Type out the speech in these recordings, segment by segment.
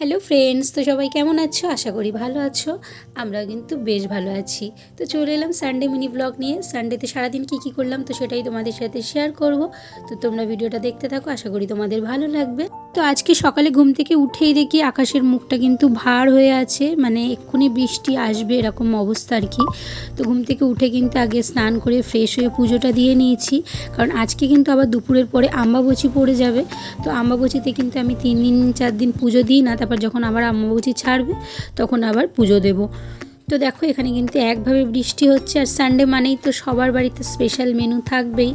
Hello friends, তো সবাই কেমন আছো? আশা করি ভালো আছো। আমরা কিন্তু বেশ ভালো আছি। তো চলে এলাম সানডে মিনি ব্লগ নিয়ে। সানডেতে সারাদিন কী করলাম তো সেটাই তোমাদের সাথে শেয়ার করব। তো তোমরা ভিডিওটা দেখতে থাকো, আশা করি তোমাদের ভালো লাগবে। তো আজকে সকালে ঘুম থেকে উঠেই দেখি আকাশের মুখটা কিন্তু ভার হয়ে আছে, মানে এক্ষুনি বৃষ্টি আসবে এরকম অবস্থা আর কি। তো ঘুম থেকে উঠে কিন্তু আগে স্নান করে ফ্রেশ হয়ে পুজোটা দিয়ে নিয়েছি, কারণ আজকে কিন্তু আবার দুপুরের পরে আম্বাবচি পড়ে যাবে। তো আম্বাবচিতে কিন্তু আমি 3-4 দিন পুজো দিই না, তারপর যখন আবার আম্বাবচি ছাড়বে তখন আবার পুজো দেব। তো দেখো এখানে কিন্তু একভাবে বৃষ্টি হচ্ছে, আর সানডে মানেই তো সবার বাড়িতে স্পেশাল মেনু থাকবেই,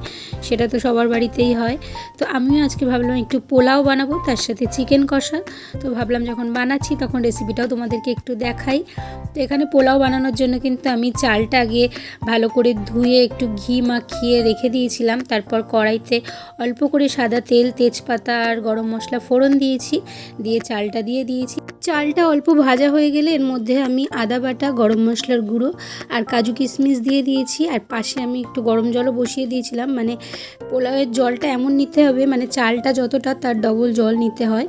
সেটা তো সবার বাড়িতেই হয়। তো আমিও আজকে ভাবলাম একটু পোলাও বানাবো, তার সাথে চিকেন কষা। তো ভাবলাম যখন বানাচ্ছি তখন রেসিপিটাও তোমাদেরকে একটু দেখাই। তো এখানে পোলাও বানানোর জন্য কিন্তু আমি চালটা আগে ভালো করে ধুয়ে একটু ঘি মাখিয়ে রেখে দিয়েছিলাম। তারপর কড়াইতে অল্প করে সাদা তেল, তেজপাতা আর গরম মশলা ফোড়ন দিয়েছি, দিয়ে চালটা দিয়ে দিয়েছি। চালটা অল্প ভাজা হয়ে গেলে এর মধ্যে আমি আদা বাটা, গরম মশলার গুঁড়ো আর কাজু কিশমিশ দিয়ে দিয়েছি। আর পাশে আমি একটু গরম জলও বসিয়ে দিয়েছিলাম, মানে পোলাওয়ের জলটা এমন নিতে হবে, মানে চালটা যতটা তার ডবল জল নিতে হয়।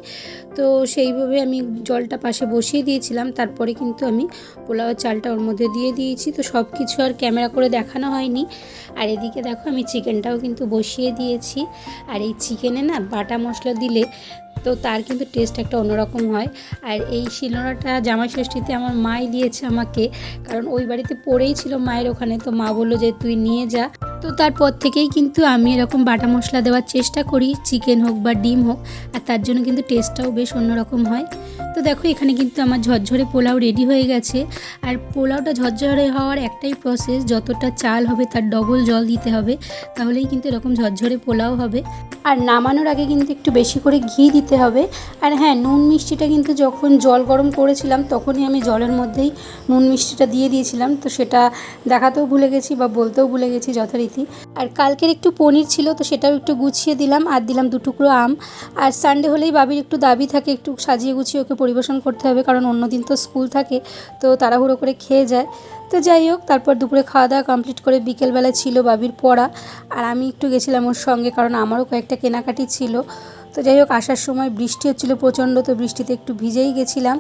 তো সেইভাবে আমি জলটা পাশে বসিয়ে দিয়েছিলাম। তারপরে কিন্তু আমি পোলাওয়ের চালটা ওর মধ্যে দিয়ে দিয়েছি। তো সব কিছু আর ক্যামেরা করে দেখানো হয়নি। আর এদিকে দেখো আমি চিকেনটাও কিন্তু বসিয়ে দিয়েছি। আর এই চিকেনে না বাটা মশলা দিলে তো তার কিন্তু টেস্ট একটা অন্যরকম হয়। আর এই শিলনোড়াটা জামাই ষষ্ঠীতে আমার মাই দিয়েছে আমাকে, কারণ ওই বাড়িতে পড়েই ছিল মায়ের ওখানে। তো মা বললো যে তুই নিয়ে যা। তো তারপর থেকেই কিন্তু আমি এরকম বাটা মশলা দেওয়ার চেষ্টা করি, চিকেন হোক বা ডিম হোক, আর তার জন্য কিন্তু টেস্টটাও বেশ অন্যরকম হয়। তো দেখো এখানে কিন্তু আমার ঝরঝরে পোলাও রেডি হয়ে গেছে। আর পোলাওটা ঝরঝরে হওয়ার একটাই প্রসেস, যতটা চাল হবে তার ডবল জল দিতে হবে, তাহলেই কিন্তু এরকম ঝরঝরে পোলাও হবে। আর নামানোর আগে কিন্তু একটু বেশি করে ঘি দিতে হবে। আর হ্যাঁ, নুন মিষ্টিটা কিন্তু যখন জল গরম করেছিলাম তখনই আমি জলের মধ্যেই নুন মিষ্টিটা দিয়ে দিয়েছিলাম। তো সেটা দেখাতেও ভুলে গেছি বা বলতেও ভুলে গেছি যথারীতি। আর কালকের একটু পনির ছিল, তো সেটাও একটু গুছিয়ে দিলাম, আর দিলাম 2 টুকরো আম। আর সানডে হলেই বাবির একটু দাবি থাকে একটু সাজিয়ে গুছিয়ে ওকে পরিবেশন করতে হবে, কারণ অন্যদিন তো স্কুল থাকে, তো তাড়াহুড়ো করে খেয়ে যায়। তো যাই হোক, তারপর দুপুরে খাওয়া দাওয়া কমপ্লিট করে বিকেলবেলা ছিল বাবির পড়া, আর আমি একটু গেছিলাম ওর সঙ্গে, কারণ আমারও কয়েকটা কেনাকাটি ছিল। তো যাই হোক, আসার সময় বৃষ্টি হচ্ছিলো প্রচণ্ড, তো বৃষ্টিতে একটু ভিজেই গেছিলাম,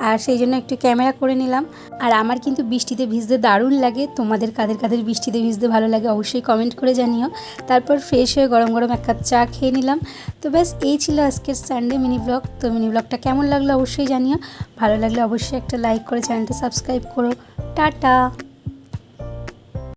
আর সেই জন্য একটু ক্যামেরা করে নিলাম। আর আমার কিন্তু বৃষ্টিতে ভিজতে দারুণ লাগে। তোমাদের কাদের কাদের বৃষ্টিতে ভিজতে ভালো লাগে অবশ্যই কমেন্ট করে জানিও। তারপর ফ্রেশ হয়ে গরম গরম 1 কাপ চা খেয়ে নিলাম। তো ব্যাস এই ছিল আজকের সানডে মিনি ব্লগ। তো মিনি ব্লগটা কেমন লাগলো অবশ্যই জানিও। ভালো লাগলে অবশ্যই একটা লাইক করে চ্যানেলটা সাবস্ক্রাইব করো। টাটা।